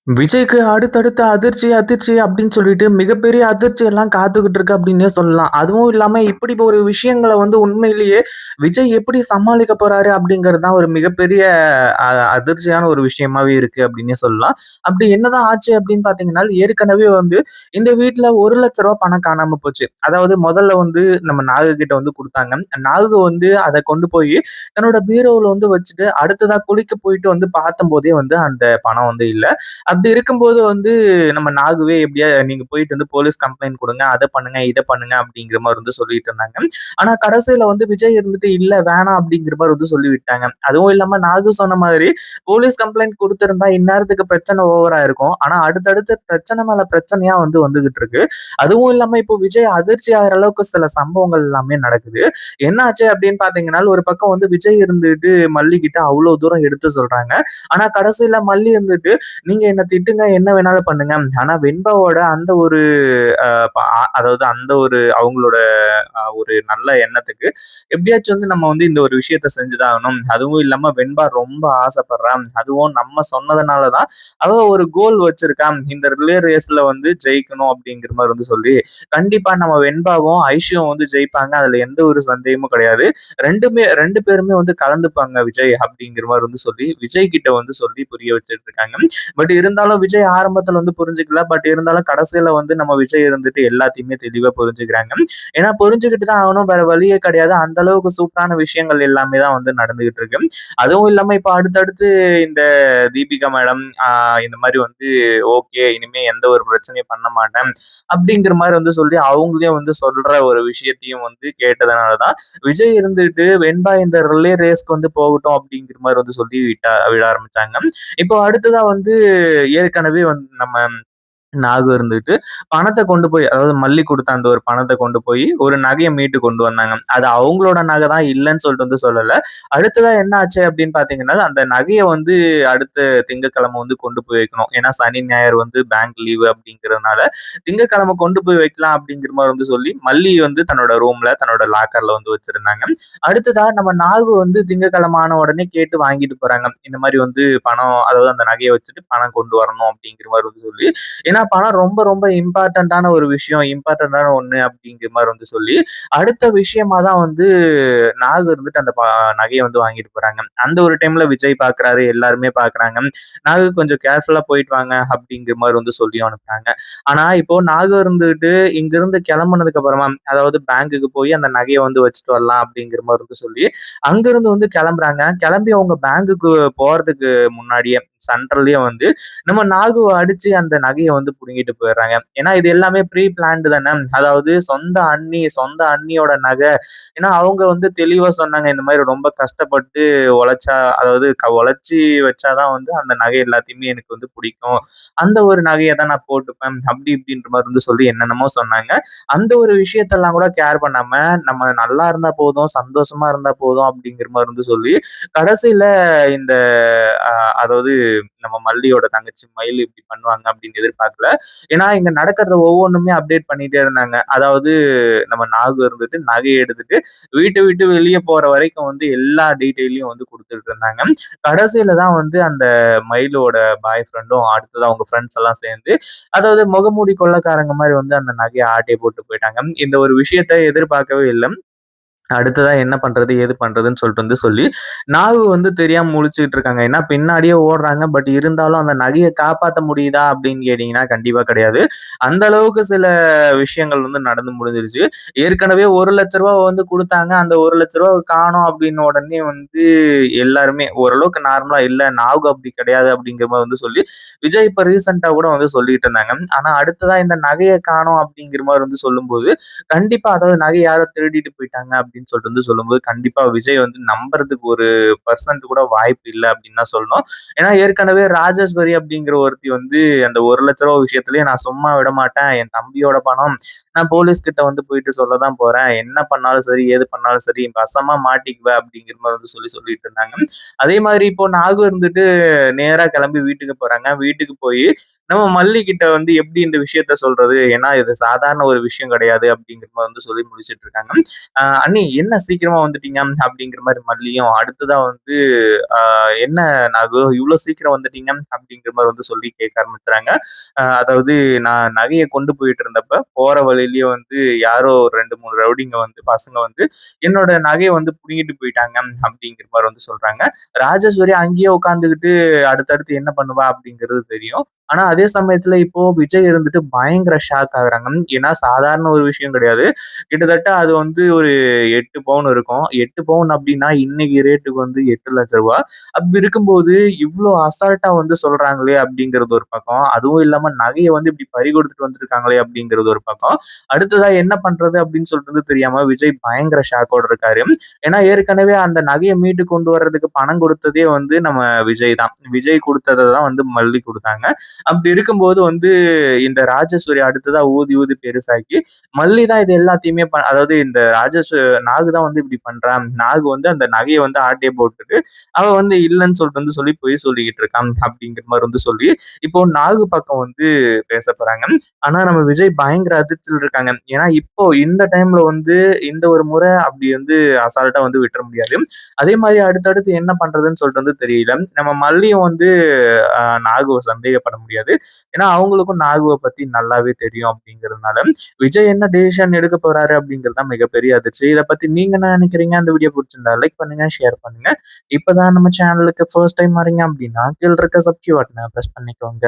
விஜய்க்கு அடுத்தடுத்த அதிர்ச்சி, அதிர்ச்சி அப்படின்னு சொல்லிட்டு மிகப்பெரிய அதிர்ச்சி எல்லாம் காத்துக்கிட்டு இருக்கு அப்படின்னே சொல்லலாம். அதுவும் இல்லாம இப்படி ஒரு விஷயங்கள உண்மையிலேயே விஜய் எப்படி சமாளிக்க போறாரு அப்படிங்கிறது தான் ஒரு மிகப்பெரிய அ அதிர்ச்சியான ஒரு விஷயமாவே இருக்கு அப்படின்னே சொல்லலாம். அப்படி என்னதான் ஆச்சு அப்படின்னு பார்த்தீங்கன்னா, ஏற்கனவே இந்த வீட்ல ரூ. 1,00,000 பணம் காணாம போச்சு. அதாவது முதல்ல நம்ம நாகு கிட்ட குடுத்தாங்க. நாகு அத கொண்டு போய் தன்னோட பீரோவுல வச்சுட்டு அடுத்ததா குளிக்க போயிட்டு பார்த்தம்போதே அந்த பணம் இல்ல. அப்படி இருக்கும்போது நம்ம நாகுவே எப்படியா நீங்க போயிட்டு போலீஸ் கம்ப்ளைண்ட் குடுங்க. அத பண்ணுங்க, இத பண்ணுங்க அப்படிங்கிற மாரி சொல்லிட்டு இருந்தாங்க. ஆனா கடைசியில விஜய் இல்ல வேணாம் அப்படிங்கிற மாரி சொல்லி விட்டாங்க. அதுவும் இல்லாம நாகு சொன்ன மாதிரி போலீஸ் கம்ப்ளைண்ட் குடுத்திருந்தா இந்நேரத்துக்கு பிரச்சனை ஓவரா இருக்கும். ஆனா அடுத்தடுத்து பிரச்சனை மேல பிரச்சனையா வந்துகிட்டு இருக்கு. அதுவும் இல்லாம இப்போ விஜய் அதிர்ச்சி ஆகுற அளவுக்கு சில சம்பவங்கள் எல்லாமே நடக்குது. என்ன ஆச்சு அப்படின்னு பார்த்தீங்கன்னா, ஒரு பக்கம் விஜய் இருந்துட்டு மல்லி கிட்ட அவ்வளோ தூரம் எடுத்து சொல்றாங்க. ஆனா கடைசியில மல்லி நீங்க என்ன திட்டுங்க, என்ன வேணாலும் பண்ணுங்க. ஆனா வெண்பாவோட அந்த ஒரு அ ப அதாவது அந்த ஒரு அவங்களோட ஒரு நல்ல எண்ணத்துக்கு எப்படியாச்சும் நம்ம இந்த ஒரு விஷயத்த செஞ்சுதான் ஆகணும். அதுவும் இல்லாம வெண்பா ரொம்ப ஆசைப்படுறா. அதுவும் நம்ம சொன்னதுனால தான் அவ ஒரு கோல் வச்சிருக்கா. இந்த ரிலே ரேஸ்ல ஜெயிக்கணும் அப்படிங்கிற மாரி சொல்லி, கண்டிப்பா நம்ம வெண்பாவும், ஐஷுவும் ஜெயிப்பாங்க. அதுல எந்த ஒரு சந்தேகமும் கிடையாது. 2 பேருமே கலந்துப்பாங்க விஜய் அப்படிங்கிற மாரி சொல்லி, விஜய் கிட்ட சொல்லி புரிய வச்சுட்டு இருக்காங்க. பட் இருந்தாலும் விஜய் ஆரம்பத்துல புரிஞ்சுக்கல. பட் இருந்தாலும் கடைசியில நம்ம விஜய் எல்லாத்தையுமே தெளிவா புரிஞ்சுக்கிறாங்க. ஏன்னா புரிஞ்சுகிட்டு தான் ஆகணும். வேற வழியே கிடையாது. அந்த அளவுக்கு சூப்பரான விஷயங்கள் எல்லாமே தான் நடந்துகிட்டு இருக்கு. அதுவும் இல்லாம இப்ப அடுத்தடுத்து இந்த தீபிகா மேடம் இந்த மாரி ஓகே இனிமே எந்த ஒரு பிரச்சனையும் பண்ண மாட்டேன். அப்படிங்கிற மாரி சொல்லி அவங்களே சொல்ற ஒரு விஷயத்தையும் கேட்டதுனால தான் விஜய் வெண்பா இந்த ரிலே ரேஸ்க்கு போகட்டும் அப்படிங்கிற மாரி சொல்லி விட ஆரம்பிச்சாங்க. இப்போ அடுத்ததா ஏற்கனவே நம்ம நாகு பணத்த கொண்டு போய் அதாவது மல்லி குடுத்த அந்த ஒரு பணத்த கொண்டு போய் ஒரு நகைய மீட்டு கொண்டு வந்தாங்க. அது அவங்களோட நகை தான் இல்லன்னு சொல்லிட்டு சொல்லல. அடுத்ததா என்ன ஆச்சு அப்படின்னு பார்த்தீங்கன்னா, அந்த நகைய அடுத்த திங்கட்கிழமை கொண்டு போய் வைக்கணும். ஏன்னா சனி, ஞாயிறு பேங்க் லீவு அப்படிங்கிறதுனால, திங்கட்கிழமை கொண்டு போய் வைக்கலாம் அப்படிங்கிற மாரி சொல்லி, மல்லி தன்னோட ரூம்ல தன்னோட லாக்கர்ல வச்சிருந்தாங்க. அடுத்ததா நம்ம நாகு திங்கட்கிழமை ஆன உடனே கேட்டு வாங்கிட்டு போறாங்க. இந்த மாரி பணம் அதாவது அந்த நகைய வச்சுட்டு பணம் கொண்டு வரணும் அப்படிங்கிற மாரி சொல்லி, ஏன்னா பணம் ரொம்ப ரொம்ப இம்பார்ட்டன்டான ஒரு விஷயம், இம்பார்ட்டன்டான ஒண்ணு அப்படிங்கிற மாரி சொல்லி, அடுத்த விஷயமா தான் நாகு அந்த நகைய வாங்கிட்டு போறாங்க. அந்த ஒரு டைம்ல விஜய் பார்க்குறாரு, எல்லாருமே பார்க்குறாங்க. நாகு கொஞ்சம் கேர்ஃபுல்லா போயிட்டு வாங்க அப்படிங்கிற மாரி சொல்லியும் அனுப்புனாங்க. ஆனா இப்போ நாகு இங்கிருந்து கிளம்புனதுக்கு அப்புறமா, அதாவது பேங்க்குக்கு போய் அந்த நகைய வச்சுட்டு வரலாம் அப்படிங்கிற மாரி சொல்லி, அங்கிருந்து கிளம்புறாங்க. கிளம்பி அவங்க பேங்க்குக்கு போறதுக்கு முன்னாடியே சென்ட்ரல்லயே நம்ம நாகுவ அடிச்சு அந்த நகைய புடுங்கிட்டு போயிடுறாங்க. ஏன்னா இது எல்லாமே ப்ரீ பிளான்டு தானே. அதாவது சொந்த அண்ணியோட நகை. ஏன்னா அவங்க தெளிவா சொன்னாங்க. இந்த மாரி ரொம்ப கஷ்டப்பட்டு உழைச்சா அதாவது உழைச்சு வச்சாதான் அந்த நகை எல்லாத்தையுமே எனக்கு பிடிக்கும். அந்த ஒரு நகைய தான் நான் போட்டுப்பேன். அப்படி இப்படின்ற மாரி சொல்லி என்னென்னமோ சொன்னாங்க. அந்த ஒரு விஷயத்தெல்லாம் கூட கேர் பண்ணாம, நம்ம நல்லா இருந்தா போதும், சந்தோஷமா இருந்தா போதும் அப்படிங்கிற மாரி சொல்லி, கடைசியில இந்த அ அதாவது நம்ம மல்லியோட தங்கச்சி மயில் இப்படி பண்ணுவாங்க அப்படின்னு எதிர்பார்க்கல. ஏன்னா இங்க நடக்கிறத ஒவ்வொன்னுமே அப்டேட் பண்ணிட்டே இருந்தாங்க. அதாவது நம்ம நாகு நகைய எடுத்துட்டு வீட்ட விட்டு வெளிய போற வரைக்கும் எல்லா டீட்டெயிலையும் குடுத்துட்டு இருந்தாங்க. கடைசியில தான் அந்த மயிலோட பாய் ஃப்ரெண்டும் அடுத்தது அவங்க ஃப்ரெண்ட்ஸ் எல்லாம் சேர்ந்து அதாவது முகமூடி கொள்ளைக்காரங்க மாரி அந்த நகைய ஆட்டைய போட்டு போயிட்டாங்க. இந்த ஒரு விஷயத்த எதிர்பார்க்கவே இல்ல. அடுத்ததா என்ன பண்றது? ஏது பண்றதுன்னு சொல்லிட்டு சொல்லி, நாகு தெரியாம முழிச்சுட்டு இருக்காங்க. ஏன்னா பின்னாடியே ஓடுறாங்க. பட் இருந்தாலும் அந்த நகைய காப்பாத்த முடியுதா? அப்படின்னு கேட்டீங்கன்னா, கண்டிப்பா கிடையாது. அந்த அளவுக்கு சில விஷயங்கள் நடந்து முடிஞ்சிருச்சு. ஏற்கனவே ரூ. 1,00,000 குடுத்தாங்க. அந்த ரூ. 1,00,000 காணோம் அப்படின்னு உடனே எல்லாருமே ஓரளவுக்கு நார்மலா இல்ல நாகு அப்படி கிடையாது அப்படிங்கிற மாரி சொல்லி, விஜய் இப்ப ரீசென்ட்டா கூட சொல்லிட்டு இருந்தாங்க. ஆனா அடுத்ததா இந்த நகைய காணோம் அப்படிங்கிற மாரி சொல்லும்போது, கண்டிப்பா அதாவது நகை யாரோ திருடிட்டு போயிட்டாங்க அப்படின்னு சொல்லிட்டு சொல்லும்போது, கண்டிப்பா விஜய் நம்புறதுக்கு ஒரு பெர்சன்ட் கூட வாய்ப்பு இல்ல அப்படின்னு தான் சொல்லணும். ஏன்னா ஏற்கனவே ராஜேஸ்வரி அப்படிங்கிற ஒருத்தி அந்த ரூ. 1,00,000 விஷயத்திலேயே நான் சும்மா விடமாட்டேன். என் தம்பியோட பணம். நான் போலீஸ் கிட்ட போயிட்டு சொல்லதான் போறேன். என்ன பண்ணாலும் சரி, ஏது பண்ணாலும் சரி, வசமா மாட்டிக்குவ அப்படிங்கிற மாரி சொல்லிட்டு இருந்தாங்க. அதே மாதிரி இப்போ நாகு நேரா கிளம்பி வீட்டுக்கு போறாங்க. வீட்டுக்கு போய் நம்ம மல்லி கிட்ட வந்து எப்படி இந்த விஷயத்த சொல்றது? ஏன்னா இது சாதாரண ஒரு விஷயம் கிடையாது அப்படிங்கிற மாரி வந்து சொல்லி முடிச்சுட்டு இருக்காங்க. "அண்ணி என்ன சீக்கிரமா வந்துட்டீங்க?" அப்படிங்கிற மாரி மல்லியும், அடுத்ததா வந்து என்ன நாகு இவ்ளோ சீக்கிரம் வந்துட்டீங்க?" அப்படிங்கிற மாரி வந்து சொல்லி கேட்க ஆரம்பிச்சுறாங்க. அதாவது நான் நகைய கொண்டு போயிட்டு இருந்தப்ப, போற வழியிலேயே வந்து யாரோ ஒரு 2, 3 ரவுடிங்க வந்து பசங்க வந்து என்னோட நகைய வந்து புடுங்கிட்டு போயிட்டாங்க அப்படிங்கிற மாரி வந்து சொல்றாங்க. ராஜேஸ்வரி அங்கேயே உட்காந்துக்கிட்டு அடுத்தடுத்து என்ன பண்ணுவா அப்படிங்கிறது தெரியும். ஆனா அதே சமயத்துல இப்போ விஜய் இருந்துட்டு பயங்கர ஷாக் ஆகுறாங்க. ஏன்னா சாதாரண ஒரு விஷயம் கிடையாது. கிட்டத்தட்ட அது வந்து ஒரு 8 பவுன் இருக்கும். 8 பவுன் அப்டின்னா இன்னைக்கு ரேட்டுக்கு வந்து ரூ. 8,00,000. அப்படி இருக்கும்போது இவ்ளோ அசால்ட்டா வந்து சொல்றாங்களே அப்படிங்கிறது ஒரு பக்கம். அதுவும் இல்லாம நகைய வந்து இப்படி பறிகொடுத்துட்டு வந்திருக்காங்களே அப்படிங்கிறது ஒரு பக்கம். அடுத்ததா என்ன பண்றது அப்படின்னு சொல்லிட்டு வந்து தெரியாம விஜய் பயங்கர ஷாக்கோட இருக்காரு. ஏன்னா ஏற்கனவே அந்த நகைய மீட்டு கொண்டு வர்றதுக்கு பணம் கொடுத்ததே வந்து நம்ம விஜய் தான். விஜய் குடுத்தத தான் வந்து மல்லி குடுத்தாங்க. அப்படி இருக்கும்போது வந்து இந்த ராஜேஸ்வரி அடுத்ததா ஊதி ஊதி பெருசாக்கி மல்லி தான் இது எல்லாத்தையுமே அதாவது இந்த நாகு தான் வந்து இப்படி பண்றான். நாகு வந்து அந்த நகைய வந்து ஆட்டைய போட்டுட்டு, அவ வந்து இல்லன்னு சொல்லிட்டு வந்து சொல்லி பொய் சொல்லிக்கிட்டு இருக்கான். அப்படிங்கிற மாரி வந்து சொல்லி, இப்போ நாகு பக்கம் வந்து பேசப் போறாங்க. ஆனா நம்ம விஜய் பயங்கர அதிர்ச்சியில இருக்காங்க. ஏன்னா இப்போ இந்த டைம்ல வந்து இந்த ஒரு முறை அப்படி வந்து அசால்ட்டா வந்து விட்டுற முடியாது. அதே மாரி அடுத்தடுத்து என்ன பண்றதுன்னு சொல்லிட்டு வந்து தெரியல. நம்ம மல்லியும் வந்து நாகுவ சந்தேகப்பட முடியாது. ஏன்னா அவங்களுக்கும் நாகுவ பத்தி நல்லாவே தெரியும் அப்படிங்கிறதுனால, விஜய் என்ன டெசிஷன் எடுக்க போறாரு அப்படிங்கிறது தான் மிகப்பெரிய அதிர்ச்சி. இத பத்தி நீங்க என்ன நினைக்கிறீங்க? அந்த வீடியோ புடிச்சிருந்தா லைக் பண்ணுங்க, ஷேர் பண்ணுங்க. இப்பதான் நம்ம சேனலுக்கு ஃபர்ஸ்ட் டைம் வரீங்க அப்படின்னா, கீழ இருக்க சப்ஸ்கிரைப் பட்டன பிரஸ் பண்ணிக்கோங்க.